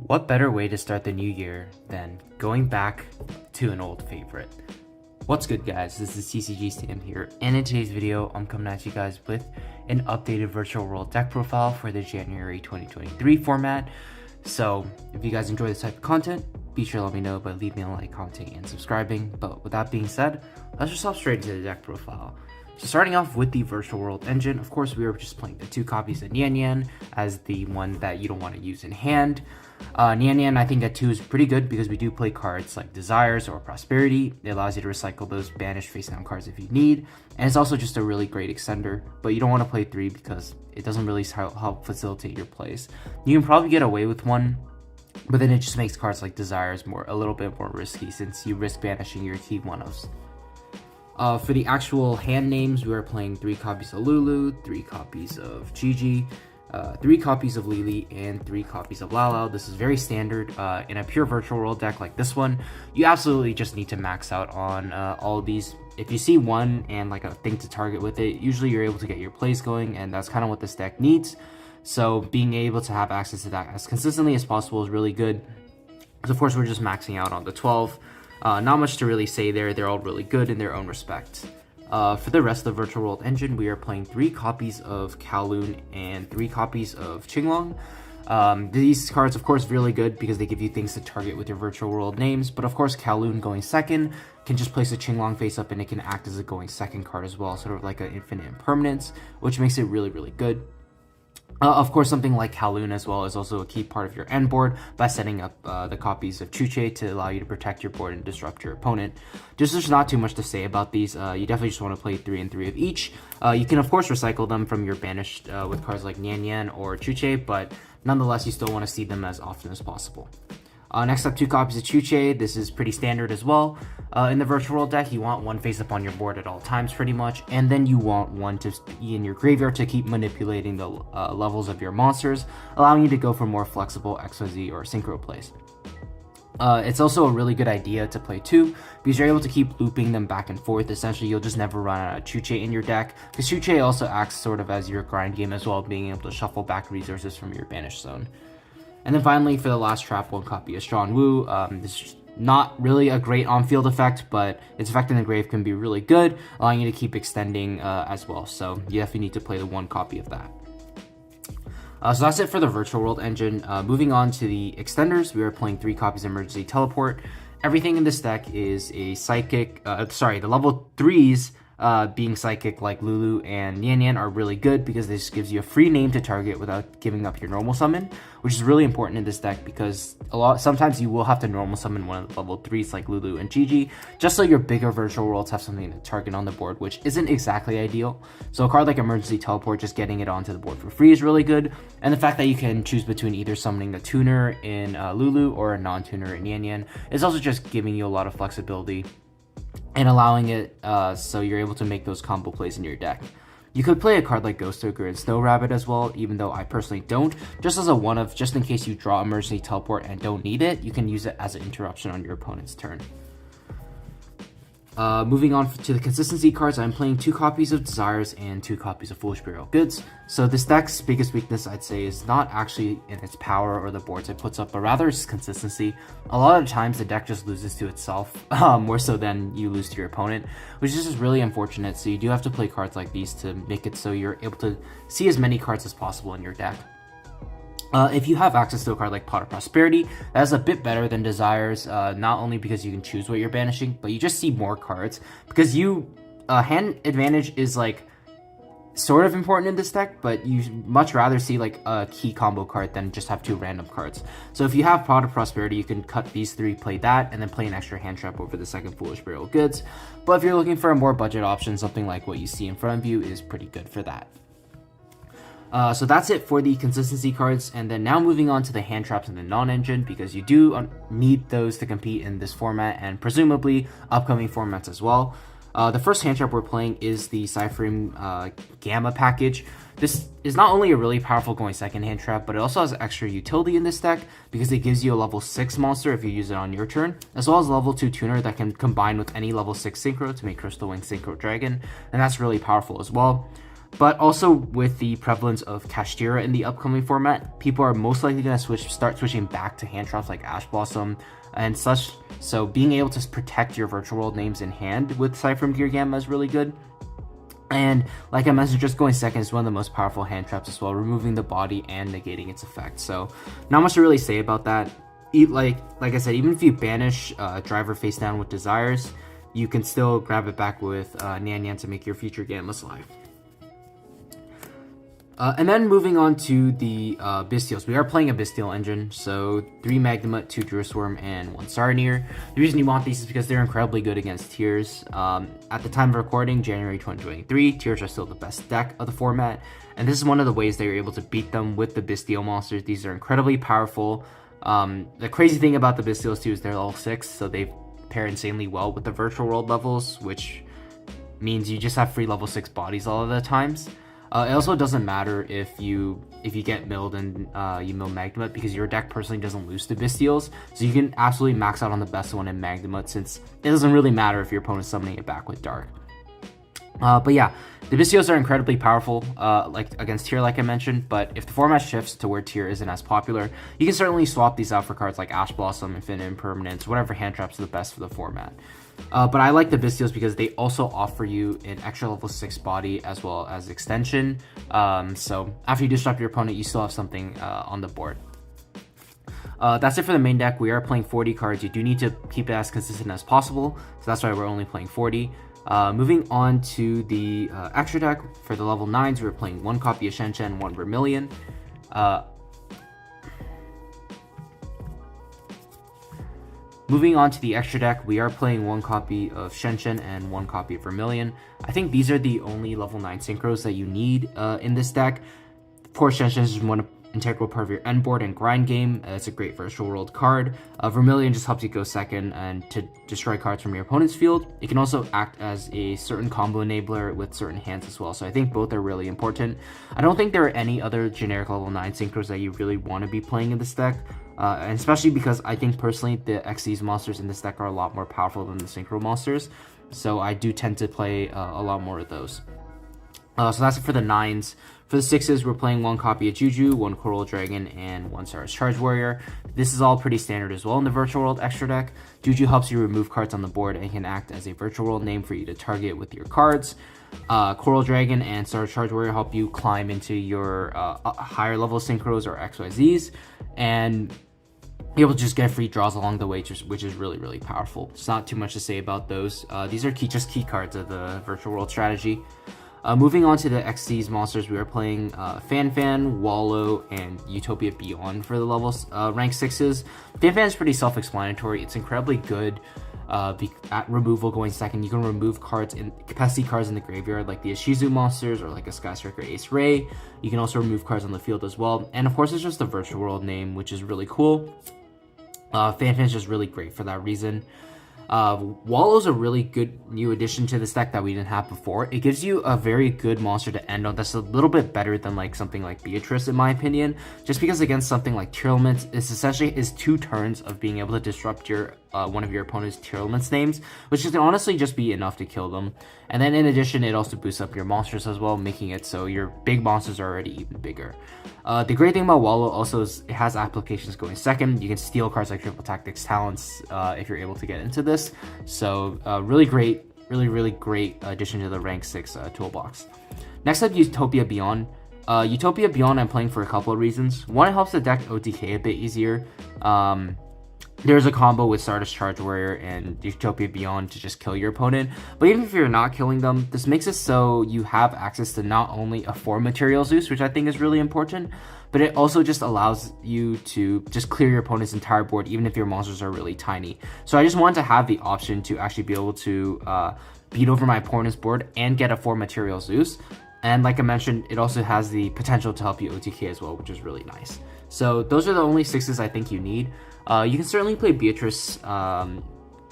What better way to start the new year than going back to an old favorite? What's good, guys? This is Tcg Sam here, and in today's video I'm coming at you guys with an updated virtual world deck profile for the January 2023 format. So if you guys enjoy this type of content, be sure to let me know by leaving a like, commenting, and subscribing. But with that being said, let's just hop straight into the deck profile. So starting off with the virtual world engine, of course we were just playing the two copies of Nian Nian as the one that you don't want to use in hand. Nian Nian, I think at 2 is pretty good because we do play cards like Desires or Prosperity. It allows you to recycle those banished face down cards if you need, and it's also just a really great extender, but you don't want to play 3 because it doesn't really help facilitate your plays. You can probably get away with 1, but then it just makes cards like Desires a little bit more risky since you risk banishing your key 1-ofs. For the actual hand names, we are playing 3 copies of Lulu, 3 copies of Tcg, 3 copies of Lily, and 3 copies of Lao. This is very standard in a pure virtual world deck like this one. You absolutely just need to max out on all of these. If you see one and like a thing to target with it, usually you're able to get your plays going, and that's kind of what this deck needs. So being able to have access to that as consistently as possible is really good. So of course we're just maxing out on the 12. Not much to really say there. They're all really good in their own respect. For the rest of the virtual world engine, we are playing 3 copies of Kowloon and 3 copies of Qinglong. These cards, of course, really good because they give you things to target with your virtual world names. But of course, Kowloon going second can just place a Qinglong face up, and it can act as a going second card as well, sort of like an infinite impermanence, which makes it really, really good. Of course, something like Kowloon as well is also a key part of your end board by setting up the copies of Chuche to allow you to protect your board and disrupt your opponent. There's not too much to say about these. You definitely just want to play 3 and 3 of each. You can, of course, recycle them from your banished with cards like Nian Nian or Chuche, but nonetheless, you still want to see them as often as possible. Next up, 2 copies of Chuche. This is pretty standard as well. In the virtual world deck, you want 1 face up on your board at all times pretty much, and then you want 1 to be in your graveyard to keep manipulating the levels of your monsters, allowing you to go for more flexible XYZ or synchro plays. It's also a really good idea to play 2 because you're able to keep looping them back and forth. Essentially, you'll just never run out of Chuche in your deck because Chuche also acts sort of as your grind game as well, being able to shuffle back resources from your banished zone. And then finally, for the last trap, 1 copy of Strong Wu. This is not really a great on-field effect, but its effect in the grave can be really good, allowing you to keep extending as well. So you definitely need to play the 1 copy of that. So that's it for the virtual world engine. Moving on to the extenders, we are playing 3 copies of Emergency Teleport. Everything in this deck is a psychic, the level 3s being psychic like Lulu and Nian Nian are really good because this gives you a free name to target without giving up your normal summon, which is really important in this deck because sometimes you will have to normal summon one of the level 3s like Lulu and Gigi just so your bigger virtual worlds have something to target on the board, which isn't exactly ideal. So a card like Emergency Teleport, just getting it onto the board for free is really good, and the fact that you can choose between either summoning a tuner in Lulu or a non-tuner in Nian Nian is also just giving you a lot of flexibility and allowing it so you're able to make those combo plays in your deck. You could play a card like Ghost Ogre and Snow Rabbit as well, even though I personally don't, just as a one-of, just in case you draw Emergency Teleport and don't need it, you can use it as an interruption on your opponent's turn. Moving on to the consistency cards, I'm playing 2 copies of Desires and 2 copies of Foolish Burial Goods. So this deck's biggest weakness, I'd say, is not actually in its power or the boards it puts up, but rather its consistency. A lot of times the deck just loses to itself, more so than you lose to your opponent, which is just really unfortunate. So you do have to play cards like these to make it so you're able to see as many cards as possible in your deck. If you have access to a card like Pot of Prosperity, that is a bit better than Desires, not only because you can choose what you're banishing, but you just see more cards, because hand advantage is like sort of important in this deck, but you much rather see like a key combo card than just have 2 random cards. So if you have Pot of Prosperity, you can cut these 3, play that, and then play an extra hand trap over the second Foolish Burial Goods. But if you're looking for a more budget option, something like what you see in front of you is pretty good for that. So that's it for the consistency cards, and then now moving on to the hand traps and the non-engine, because you do need those to compete in this format and presumably upcoming formats as well. The first hand trap we're playing is the Cyframe Gamma package. This is not only a really powerful going second hand trap, but it also has extra utility in this deck because it gives you a level 6 monster if you use it on your turn, as well as a level 2 tuner that can combine with any level 6 synchro to make Crystal Wing Synchro Dragon, and that's really powerful as well. But also with the prevalence of Kashtira in the upcoming format, people are most likely going to start switching back to hand traps like Ash Blossom and such. So being able to protect your virtual world names in hand with Cypher Gear Gamma is really good. And like I mentioned, just going second is one of the most powerful hand traps as well, removing the body and negating its effect. So not much to really say about that. Like I said, even if you banish Driver face down with Desires, you can still grab it back with Nan Yan to make your future Gammas live. And then moving on to the Bystials. We are playing a Bystial engine, so 3 Magnemite, 2 Druisworm, and 1 Sarnier. The reason you want these is because they're incredibly good against Tiers. At the time of recording, January 2023, Tiers are still the best deck of the format, and this is one of the ways that you're able to beat them with the Bystial monsters. These are incredibly powerful. The crazy thing about the Bystials too is they're level 6, so they pair insanely well with the virtual world levels, which means you just have free level 6 bodies all of the times. It also doesn't matter if you get milled and you mill Magnemite, because your deck personally doesn't lose to Bystials, so you can absolutely max out on the best one in Magnemite, since it doesn't really matter if your opponent's summoning it back with Dark. But yeah, the Bystials are incredibly powerful like against Tier, like I mentioned, but if the format shifts to where Tier isn't as popular, you can certainly swap these out for cards like Ash Blossom, Infinite Impermanence, whatever hand traps are the best for the format. But I like the Bystials because they also offer you an extra level 6 body as well as extension. So after you disrupt your opponent, you still have something on the board. That's it for the main deck. We are playing 40 cards. You do need to keep it as consistent as possible, so that's why we're only playing 40. Moving on to the extra deck, for the level 9s, we're playing 1 copy of Shen Shen, 1 Vermilion. Moving on to the extra deck, we are playing 1 copy of Shen Shen and 1 copy of Vermilion. I think these are the only level 9 synchros that you need in this deck. Of course, Shen Shen is one integral part of your end board and grind game. It's a great virtual world card. Vermilion just helps you go second and to destroy cards from your opponent's field. It can also act as a certain combo enabler with certain hands as well, so I think both are really important. I don't think there are any other generic level 9 synchros that you really want to be playing in this deck, and especially because I think personally the XYZ monsters in this deck are a lot more powerful than the synchro monsters, so I do tend to play a lot more of those. So that's it for the 9s. For the 6s, we're playing 1 copy of Yugioh, 1 Coral Dragon, and 1 Stardust Charge Warrior. This is all pretty standard as well in the Virtual World extra deck. Yugioh helps you remove cards on the board and can act as a Virtual World name for you to target with your cards. Coral Dragon and Stardust Charge Warrior help you climb into your higher level synchros or XYZs, and be able to just get free draws along the way, which is really, really powerful. There's not too much to say about those. These are just key cards of the Virtual World strategy. Moving on to the XYZ monsters, we are playing Fan, Wallow, and Utopia Beyond for the levels rank 6s. Fan is pretty self-explanatory. It's incredibly good at removal going second. You can remove cards in capacity cards in the graveyard like the Ishizu monsters or like a Skystriker Ace Ray. You can also remove cards on the field as well. And of course, it's just the Virtual World name, which is really cool. Fan is just really great for that reason. Wallow's a really good new addition to this deck that we didn't have before. It gives you a very good monster to end on that's a little bit better than like something like Beatrice in my opinion, just because against something like Tearlaments, it's essentially is 2 turns of being able to disrupt your one of your opponent's Tearlaments names, which can honestly just be enough to kill them. And then in addition, it also boosts up your monsters as well, making it so your big monsters are already even bigger. The great thing about Wallow also is it has applications going second. You can steal cards like Triple Tactics Talents if you're able to get into this. So really great, really great addition to the rank 6 toolbox. Next up, Utopia Beyond. Utopia Beyond I'm playing for a couple of reasons. One, it helps the deck OTK a bit easier. There's a combo with Stardust Charge Warrior and Utopia Beyond to just kill your opponent. But even if you're not killing them, this makes it so you have access to not only a 4 Material Zeus, which I think is really important, but it also just allows you to just clear your opponent's entire board, even if your monsters are really tiny. So I just wanted to have the option to actually be able to beat over my opponent's board and get a 4 Material Zeus. And like I mentioned, it also has the potential to help you OTK as well, which is really nice. So those are the only 6s I think you need. You can certainly play Beatrice and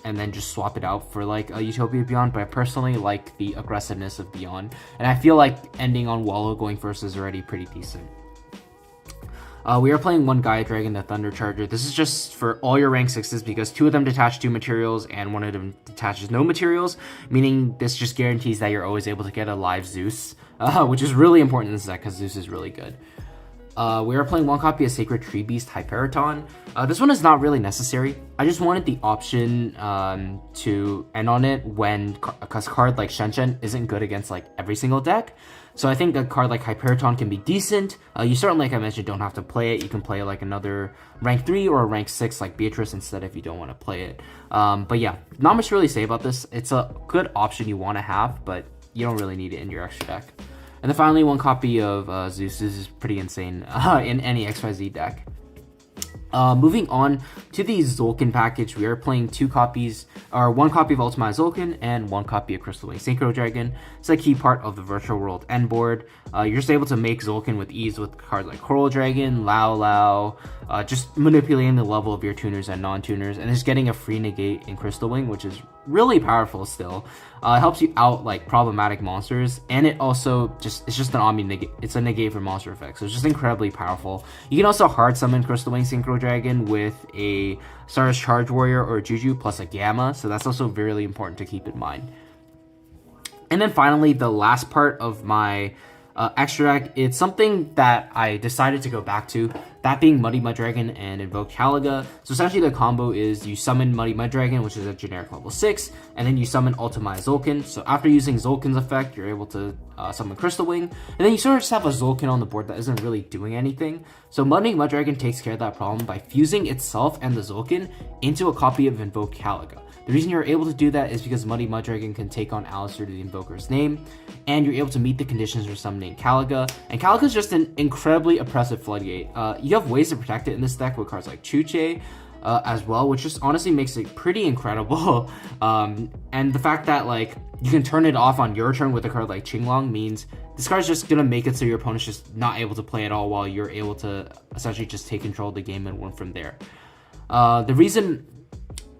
then just swap it out for like a Utopia Beyond, but I personally like the aggressiveness of Beyond, and I feel like ending on Wallow going first is already pretty decent. We are playing 1 Gaia Dragon, the Thunder Charger. This is just for all your rank 6s because 2 of them detach 2 materials and 1 of them detaches no materials, meaning this just guarantees that you're always able to get a live Zeus which is really important in this deck because Zeus is really good. We are playing one copy of Sacred Tree Beast Hyperiton. This one is not really necessary. I just wanted the option to end on it when a card like Shen isn't good against like every single deck. So I think a card like Hyperiton can be decent. You certainly, like I mentioned, don't have to play it. You can play like another rank 3 or a rank 6 like Beatrice instead if you don't want to play it. But yeah, not much to really say about this. It's a good option you want to have, but you don't really need it in your extra deck. And then finally, one copy of Zeus. This is pretty insane in any XYZ deck. Moving on to the Zolkin package, we are playing one copy of Ultimate Zolkin and one copy of Crystal Wing Synchro Dragon. It's a key part of the Virtual World end board. You're just able to make Zolkin with ease with cards like Coral Dragon, Lao Lao, just manipulating the level of your tuners and non-tuners, and just getting a free negate in Crystal Wing, which is really powerful still. It helps you out like problematic monsters, and it also it's just an omni negate. It's a negate for monster effects, so it's just incredibly powerful. You can also hard summon Crystal Wing Synchro Dragon with a Stardust Charge Warrior or Juju plus a Gamma, so that's also really important to keep in mind. And then finally, the last part of my extra deck, it's something that I decided to go back to, that being Muddy Mud Dragon and Invoke Caliga. So essentially the combo is you summon Muddy Mud Dragon, which is a generic level 6, and then you summon Ultimate Zolkin. So after using Zolkin's effect, you're able to summon Crystal Wing, and then you sort of just have a Zolkin on the board that isn't really doing anything. So Muddy Mud Dragon takes care of that problem by fusing itself and the Zolkin into a copy of Invoke Caliga. The reason you're able to do that is because Muddy Mud Dragon can take on Alistair to the Invoker's name, and you're able to meet the conditions for summoning Caliga. And Caliga is just an incredibly oppressive floodgate. You have ways to protect it in this deck with cards like Tcg as well, which just honestly makes it pretty incredible. And the fact that like you can turn it off on your turn with a card like Qinglong means this card's just gonna make it so your opponent's just not able to play at all, while you're able to essentially just take control of the game and win from there. The reason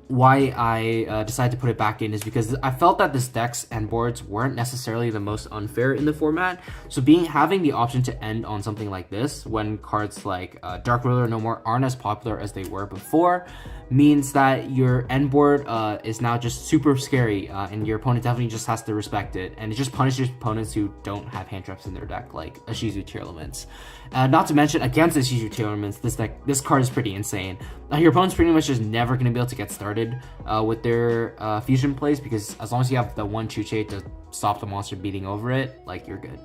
why I decided to put it back in is because I felt that this deck's end boards weren't necessarily the most unfair in the format. So having the option to end on something like this when cards like Dark Ruler No More aren't as popular as they were before means that your end board is now just super scary, and your opponent definitely just has to respect it, and it just punishes opponents who don't have hand traps in their deck, like Ishizu Tear Elements. Not to mention, against Ishizu Tear Elements, this card is pretty insane. Your opponent's pretty much just never going to be able to get started with their fusion plays, because as long as you have the one Chuche to stop the monster beating over it, like, you're good.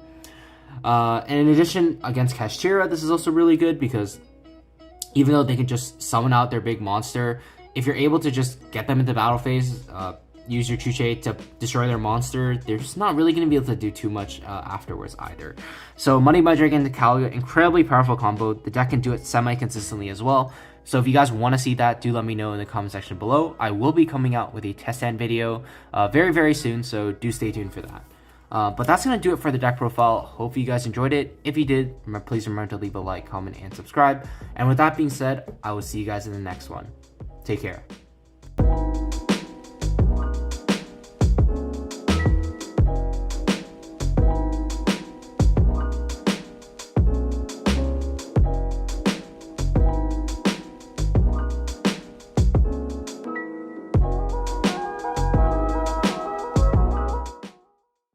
And in addition, against Kashtira, this is also really good because even though they can just summon out their big monster, if you're able to just get them into battle phase, use your Chuche to destroy their monster, they're just not really going to be able to do too much afterwards either. So Muddy Mud Dragon to Caliga, incredibly powerful combo. The deck can do it semi-consistently as well. So if you guys want to see that, do let me know in the comment section below. I will be coming out with a test stand video very, very soon, so do stay tuned for that. But that's going to do it for the deck profile. Hope you guys enjoyed it. If you did, please remember to leave a like, comment, and subscribe. And with that being said, I will see you guys in the next one. Take care.